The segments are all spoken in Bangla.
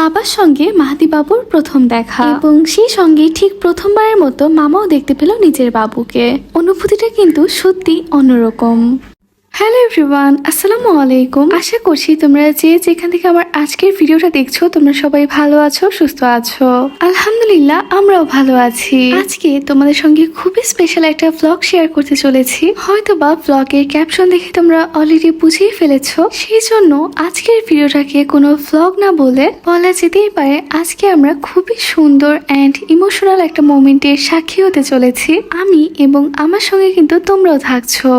বাবার সঙ্গে মাহাদি বাবুর প্রথম দেখা এবং সেই সঙ্গে ঠিক প্রথমবারের মতো মামাও দেখতে পেল নিজের বাবুকে। অনুভূতিটা কিন্তু সত্যি অন্যরকম। হ্যালো এভরিওয়ান, আসসালামু আলাইকুম। আশা করছি তোমরা যে যেখান থেকে আমার আজকের ভিডিওটা দেখছো তোমরা সবাই ভালো আছো, সুস্থ আছো। আলহামদুলিল্লাহ আমরাও ভালো আছি। আজকে তোমাদের সঙ্গে খুবই স্পেশাল একটা ভ্লগ শেয়ার করতে চলেছি। হয়তোবা ভ্লগের ক্যাপশন দেখে তোমরা অলরেডি বুঝেই ফেলেছো, সেই জন্য আজকের ভিডিওটাকে কোনো ভ্লগ না বলে বলা যেতেই পারে আজকে আমরা খুবই সুন্দর অ্যান্ড ইমোশনাল একটা মোমেন্টের সাক্ষী হতে চলেছি আমি, এবং আমার সঙ্গে কিন্তু তোমরাও থাকছো।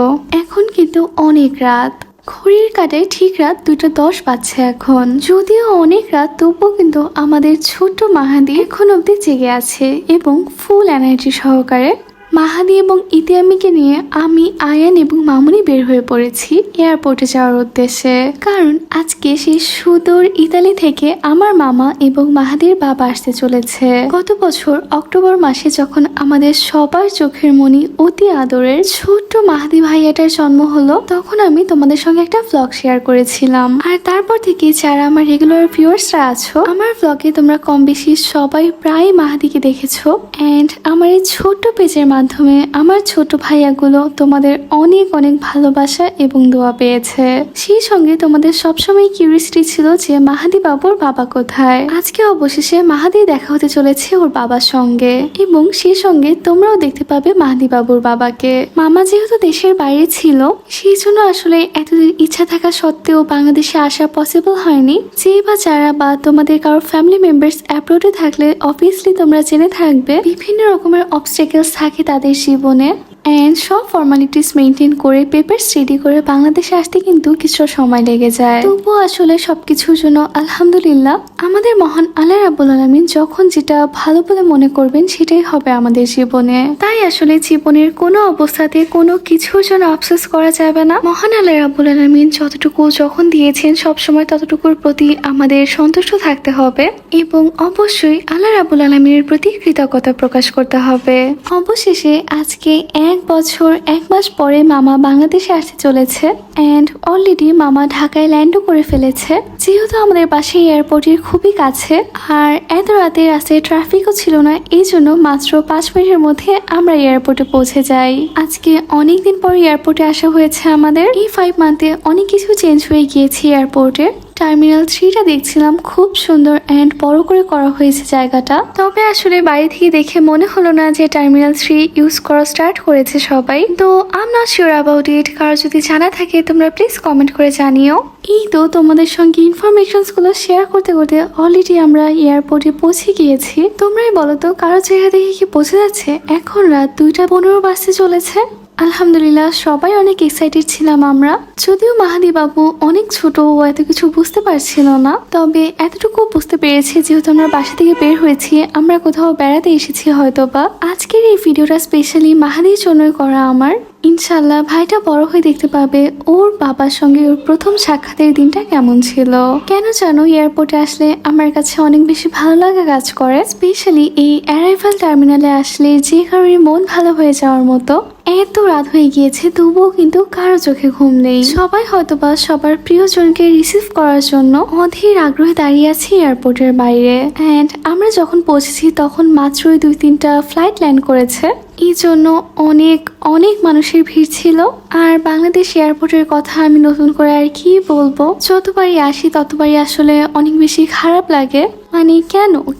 এখন কিন্তু অনেক রাত, ঘড়ির কাঁটায় ঠিক রাত 2:10 বাজছে এখন। যদিও অনেক রাত, তবুও কিন্তু আমাদের ছোট্ট মাহাদি এখন অব্দি জেগে আছে এবং ফুল এনার্জি সহকারে মাহাদি এবং ইতিয়ামিকে নিয়ে আমি, আয়ান এবং মামুনি বের হয়ে পড়েছি এয়ারপোর্টে যাওয়ার উদ্দেশ্যে। কারণ আজকে সেই সুদূর ইতালি থেকে আমার মামা এবং মাহাদির বাবা আসতে চলেছে। গত বছর অক্টোবর মাসে যখন আমাদের সবার চোখের মনি অতি আদরের ছোট্ট মাহাদি ভাইয়াটার জন্ম হলো, তখন আমি তোমাদের সঙ্গে একটা ভ্লগ শেয়ার করেছিলাম। আর তারপর থেকে যারা আমার রেগুলার ভিউয়ার্সরা আছো, আমার ভ্লগে তোমরা কম বেশি সবাই প্রায় মাহাদিকে দেখেছো। অ্যান্ড আমার এই ছোট্ট পেজের মাধ্যমে আমার ছোট ভাইয়াগুলো তোমাদের অনেক অনেক ভালোবাসা এবং দোয়া পেয়েছে। সেই সঙ্গে তোমাদের সবসময় কিউরিয়াসিটি ছিল যে মাহাদি বাবুর বাবা কোথায়। আজকে অবশেষে মাহাদি দেখা হতে চলেছে ওর বাবার সঙ্গে, এবং সেই সঙ্গে তোমরাও দেখতে পাবে মাহাদি বাবুর বাবাকে। মামা যেহেতু দেশের বাইরে ছিল, সেই জন্য আসলে এতদিন ইচ্ছা থাকা সত্ত্বেও বাংলাদেশে আসা পসিবল হয়নি। যে বা যারা বা তোমাদের কারো ফ্যামিলি মেম্বার্স অ্যাব্রোডে থাকলে অবভিয়াসলি তোমরা জেনে থাকবে বিভিন্ন রকমের অবস্টেকেলস থাকে তাদের জীবনে। অ্যান্ড সব ফর্মালিটিস মেনটেন করে পেপারস রেডি করে বাংলাদেশে আসতে কিন্তু কিছু সময় লেগে যায়। তবুও আসলে সবকিছুর জন্য আলহামদুলিল্লাহ, আমাদের মহান আল্লাহ রাব্বুল আলামিন যখন যেটা ভালো বলে মনে করবেন সেটাই হবে আমাদের জীবনে। তাই আসলে জীবনের কোনো অবস্থাতে কোনো কিছুর জন্য আফসোস করা যাবে না। মহান আল্লাহ রাব্বুল আলামিন যতটুকু যখন দিয়েছেন সবসময় ততটুকুর প্রতি আমাদের সন্তুষ্ট থাকতে হবে, এবং অবশ্যই আল্লাহ রাব্বুল আলামিনের প্রতি কৃতজ্ঞতা প্রকাশ করতে হবে। অবশেষে আজকে 1 বছর 1 মাস পরে মামা বাংলাদেশে আসতে চলেছে। অ্যান্ড অলরেডি মামা ঢাকায় ল্যান্ডও করে ফেলেছে, যেহেতু আমাদের পাশে এয়ারপোর্টের খুবই কাছে। আর এত রাতে রাস্তায় ট্রাফিকও ছিল না, এই জন্য মাত্র 5 মিনিটের মধ্যে আমরা এয়ারপোর্টে পৌঁছে যাই। আজকে অনেকদিন পর এয়ারপোর্টে আসা হয়েছে আমাদের। এই 5 মান্থে অনেক কিছু চেঞ্জ হয়ে গিয়েছে এয়ারপোর্টে। টার্মিনাল 3টা দেখছিলাম, খুব সুন্দর অ্যান্ড বড় করে করা হয়েছে জায়গাটা। তবে আসলে বাইরে থেকে দেখে মনে হলো না যে টার্মিনাল 3 ইউজ করা স্টার্ট করেছে সবাই। তো I am not sure about it. কারো যদি জানা থাকে তোমরা প্লিজ কমেন্ট করে জানিও। এই তো তোমাদের সঙ্গে ইনফরমেশনস গুলো শেয়ার করতে করতে অলরেডি আমরা এয়ারপোর্টে পৌঁছে গিয়েছি। তোমরাই বলো তো কারো চেহারা দেখে কি বোঝা যাচ্ছে এখন রাত 2:15 বাজতে চলেছে? আলহামদুলিল্লাহ সবাই অনেক এক্সাইটেড ছিলাম আমরা। যদিও মাহাদি বাবু অনেক ছোট, ও এত কিছু বুঝতে পারছিল না, তবে এতটুকু বুঝতে পেরেছি যেহেতু আমরা বাসা থেকে বের হয়েছি, আমরা কোথাও বেড়াতে এসেছি হয়তোবা। আজকের এই ভিডিওটা স্পেশালি মাহাদির জন্যই করা আমার। ইনশাল্লাহ ভাইটা বড় হয়ে দেখতে পাবে ওর বাবার সঙ্গে ওর প্রথম সাক্ষাতের দিনটা কেমন ছিল। কেন জানো, এয়ারপোর্টে আসলে আমার কাছে অনেক বেশি ভালো লাগা কাজ করে। স্পেশালি এই অ্যারাইভাল টার্মিনালে আসলে যে কারোর মন ভালো হয়ে যাওয়ার মতো। এত রাত হয়ে গিয়েছে তবুও কিন্তু কারো চোখে ঘুম নেই। সবাই হয়তোবা সবার প্রিয়জনকে রিসিভ করার জন্য অধীর আগ্রহে দাঁড়িয়ে আছি এয়ারপোর্টের বাইরে। অ্যান্ড আমরা যখন পৌঁছেছি তখন মাত্রই 2-3টা ফ্লাইট ল্যান্ড করেছে, এই জন্য অনেক অনেক মানুষের ভিড় ছিল। আর বাংলাদেশ এয়ারপোর্টের কথা আমি নতুন করে আর কি বলবো, যতবারই আসি ততবারই আসলে অনেক বেশি খারাপ লাগে। মানে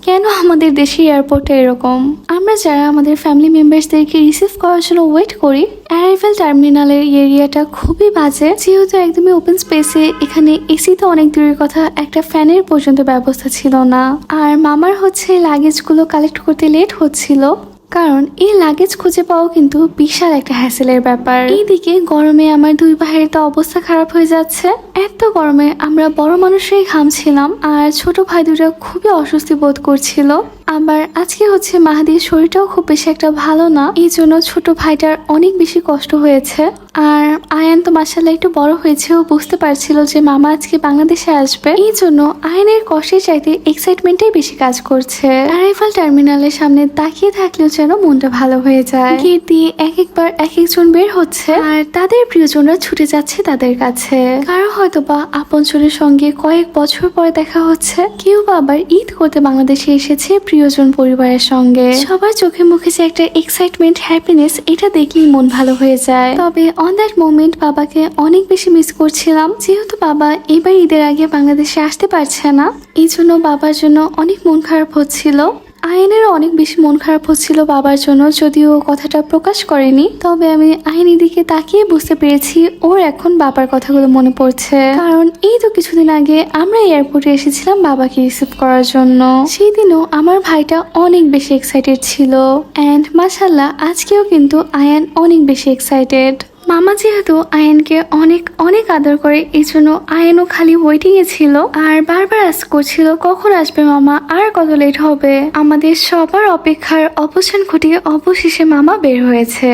কেন আমাদের দেশের এয়ারপোর্টে এরকম। আমরা যারা আমাদের ফ্যামিলি মেম্বার্সদেরকে রিসিভ করার জন্য ওয়েট করি, অ্যারাইভাল টার্মিনালের এরিয়াটা খুবই বাজে। যেহেতু একদমই ওপেন স্পেসে, এখানে এসিতে অনেক দূরের কথা, একটা ফ্যানের পর্যন্ত ব্যবস্থা ছিল না। আর মামার হচ্ছে লাগেজগুলো কালেক্ট করতে লেট হচ্ছিল, কারণ এই লাগেজ খুঁজে পাওয়া কিন্তু বিশাল একটা হ্যাসেলের ব্যাপার। এইদিকে গরমে আমার 2 ভাইয়ের তো অবস্থা খারাপ হয়ে যাচ্ছে। এত গরমে আমরা বড় মানুষরাই ঘামছিলাম, আর ছোট ভাই দুটা খুবই অস্বস্তি বোধ করছিল। আবার আজকে হচ্ছে মাহাদির শরীরটাও খুব বেশি একটা ভালো না, এই জন্য ছোট ভাইটার অনেক বেশি কষ্ট হয়েছে। আর আয়ান তো মাশাআল্লাহ একটু বড় হয়েছে, ও বুঝতে পারছিল যে মামা আজকে বাংলাদেশে আসবে। এই জন্য আয়ানের কষ্টের চাইতে এক্সাইটমেন্টটাই বেশি কাজ করছে। অ্যারাইভাল টার্মিনালের সামনে তাকিয়ে থাকলেও যেন মনটা ভালো হয়ে যায়। গেট দিয়ে এক একবার এক একজন বের হচ্ছে আর তাদের প্রিয়জনরা ছুটে যাচ্ছে তাদের কাছে। কারো হয়তো বা আপনজনের সঙ্গে কয়েক বছর পরে দেখা হচ্ছে, কেউ বা আবার ঈদ করতে বাংলাদেশে এসেছে প্রিয়জন পরিবারের সঙ্গে। সবার চোখে মুখে যে একটা এক্সাইটমেন্ট, হ্যাপিনেস, এটা দেখলেই মন ভালো হয়ে যায়। তবে অন দ্যাট মোমেন্ট বাবাকে অনেক বেশি মিস করছিলাম, যেহেতু বাবা এবার ঈদের আগে বাংলাদেশে আসতে পারছে না। এই জন্য বাবার জন্য অনেক মন খারাপ হচ্ছিল। আয়নেরও অনেক বেশি মন খারাপ হচ্ছিল বাবার জন্য, যদিও কথাটা প্রকাশ করেনি। তবে আমি আয়নের দিকে তাকিয়ে বুঝতে পেরেছি ওর এখন বাবার কথাগুলো মনে পড়ছে। কারণ এই তো কিছুদিন আগে আমরা এয়ারপোর্টে এসেছিলাম বাবাকে রিসিভ করার জন্য। সেই দিনও আমার ভাইটা অনেক বেশি এক্সাইটেড ছিল। অ্যান্ড মাশাল্লাহ আজকেও কিন্তু আয়ান অনেক বেশি এক্সাইটেড। মামা যেহেতু আয়ানকে অনেক অনেক আদর করে, এই জন্য আয়ানও খালি ওয়েটিং এ ছিল আর বারবার আস করছিল কখন আসবে মামা, আর কত লেট হবে। আমাদের সবার অপেক্ষার অবসান ঘটিয়ে অবশেষে মামা বের হয়েছে।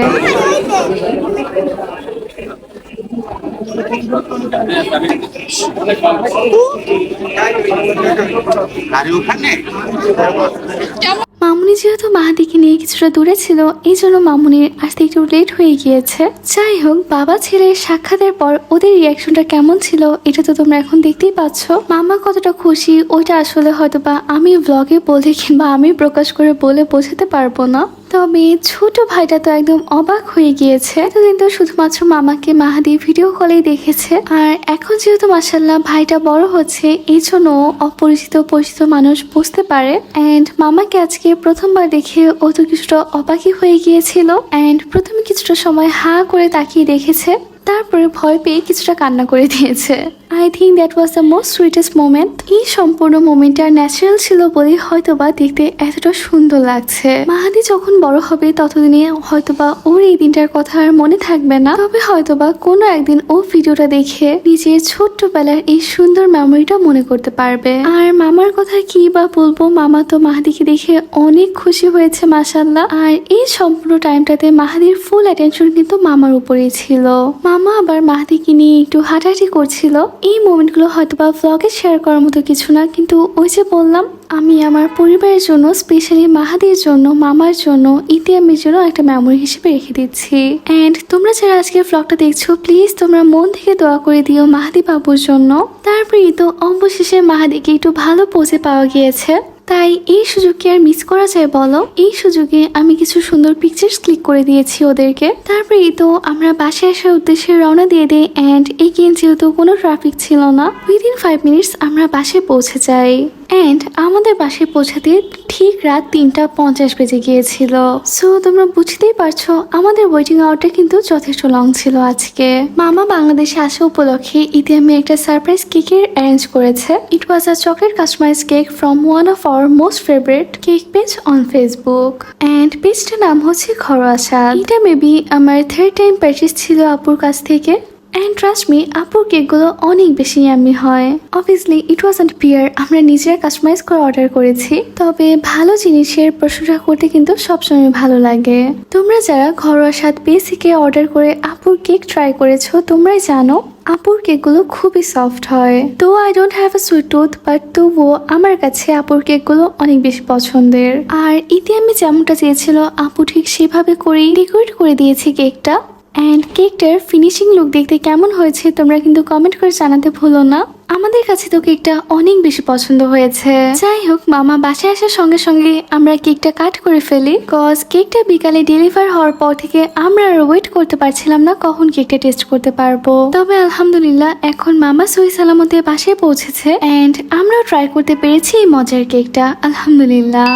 মামুনি যেহেতু মাহাদিকে নিয়ে কিছুটা দূরে ছিল, এই জন্য মামুনির আসতে একটু লেট হয়ে গিয়েছে। যাই হোক, বাবা ছেলের সাক্ষাতের পর ওদের রিয়াকশনটা কেমন ছিল এটা তো তোমরা এখন দেখতেই পাচ্ছ। মামা কতটা খুশি ওইটা আসলে হয়তো বা আমি ব্লগে বলে কিংবা আমি প্রকাশ করে বলে বোঝাতে পারবো না। তবে ছোট ভাইটা তো একদম অবাক হয়ে গিয়েছে। এতদিন তো শুধুমাত্র মামাকে মাহাদি ভিডিও কলেই দেখেছে, আর এখন যেহেতু মাশাআল্লাহ ভাইটা বড় হচ্ছে, এই জন্য অপরিচিত পরিচিত মানুষ বুঝতে পারে। অ্যান্ড মামাকে আজকে প্রথমবার দেখে ও তো কিছুটা অবাকই হয়ে গিয়েছিল। অ্যান্ড প্রথমে কিছুটা সময় হা করে তাকিয়ে দেখেছে, তারপরে ভয় পেয়ে কিছুটা কান্না করে দিয়েছে। I think that was the most sweetest moment. এই সম্পূর্ণ মোমেন্টটা ন্যাচারাল ছিল বলেই হয়তোবা দেখতে এতটা সুন্দর লাগছে। মাহাদি যখন বড় হবে ততদিনে হয়তোবা ওর এই দিনটার কথা আর মনে থাকবে না। তবে হয়তোবা কোনো একদিন ও ভিডিওটা দেখে নিজের ছোট্টবেলার এই সুন্দর মেমোরিটা মনে করতে পারবে। আর মামার কথা কি বা বলবো, মামা তো মাহাদিকে দেখে অনেক খুশি হয়েছে মাশাআল্লাহ। আর এই সম্পূর্ণ টাইমটাতে মাহাদির ফুল অ্যাটেনশন কিন্তু মামার উপরেই ছিল। মামা আবার মাহাদিকে নিয়ে একটু হাঁটাহাঁটি করছিল। এই মোমেন্টগুলো হয়তো বা ভ্লগে শেয়ার করার মতো কিছু না, কিন্তু ওই যে বললাম আমি আমার পরিবারের জন্য, স্পেশালি মাহাদির জন্য, মামার জন্য, ইতিহামের জন্য একটা মেমোরি হিসেবে রেখে দিচ্ছি। অ্যান্ড তোমরা যারা আজকে ভ্লগটা দেখছো, প্লিজ তোমরা মন থেকে দোয়া করে দিও মাহাদি বাবুর জন্য। তারপরে তো অবশেষে মাহাদিকে একটু ভালো পোজে পাওয়া গিয়েছে, তাই এই সুযোগকে আর মিস করা যায় বলো। এই সুযোগে আমি কিছু সুন্দর পিকচার্স ক্লিক করে দিয়েছি ওদেরকে। তারপরে তো আমরা বাসায় আসার উদ্দেশ্যে রওনা দিয়ে দিই। অ্যান্ড এগেইন যেহেতু কোনো ট্রাফিক ছিল না, উইদিন 5 মিনিটস আমরা বাসায় পৌঁছে যাই। অ্যান্ড আমাদের বাসায় পৌঁছাতে ঠিক রাত 3:50 বেজে গিয়েছিল। সো তোমরা বুঝতেই পারছো আমাদের ওয়েটিং আওয়ারটা কিন্তু যথেষ্ট লং ছিল আজকে। মামা বাংলাদেশে আসা উপলক্ষে ইতিহামে একটা সারপ্রাইজ কেকের অ্যারেঞ্জ করেছে। It was a chocolate customise cake from one of our most favourite cake page on Facebook. And পেজটার নাম হচ্ছে ঘরোয়া স্বাদ। এটা মেবি আমার 3rd টাইম পারচেস ছিল আপুর কাছ থেকে। অ্যান্ড ট্রাস্ট মি, আপুর কেকগুলো অনেক বেশি ইয়াম্মি হয়। অবভিয়াসলি ইট ওয়াজন্ট পিয়ার, আমরা নিজেরা কাস্টমাইজ করে অর্ডার করেছি। তবে ভালো জিনিসের প্রশংসা করতে কিন্তু সবসময় ভালো লাগে। তোমরা যারা ঘরোয়া স্বাদ পেজ থেকে অর্ডার করে আপুর কেক ট্রাই করেছো, তোমরাই জানো আপুর কেকগুলো খুবই সফট হয়। তো I don't have a sweet tooth, but তবুও আমার কাছে আপুর কেকগুলো অনেক বেশি পছন্দের। আর ইতিহামে যেমনটা চেয়েছিল আপু ঠিক সেভাবে করেই ডেকোরেট করে দিয়েছে কেকটা। অ্যান্ড কেকটার ফিনিশিং লুক দেখতে কেমন হয়েছে তোমরা কিন্তু কমেন্ট করে জানাতে ভুলো না। আমাদের কাছে তো কেকটা অনেক বেশি পছন্দ হয়েছে। যাই হোক, মামা বাসায় আসার সঙ্গে সঙ্গে আমরা কেকটা কাট করে ফেলি, কজ কেকটা বিকালে ডেলিভার হওয়ার পর থেকে আমরা আর ওয়েট করতে পারছিলাম না কখন কেকটা টেস্ট করতে পারবো। তবে আলহামদুলিল্লাহ এখন মামা সহি সালামতে বাসায় পৌঁছেছে, অ্যান্ড আমরাও ট্রাই করতে পেরেছি এই মজার কেকটা, আলহামদুলিল্লাহ।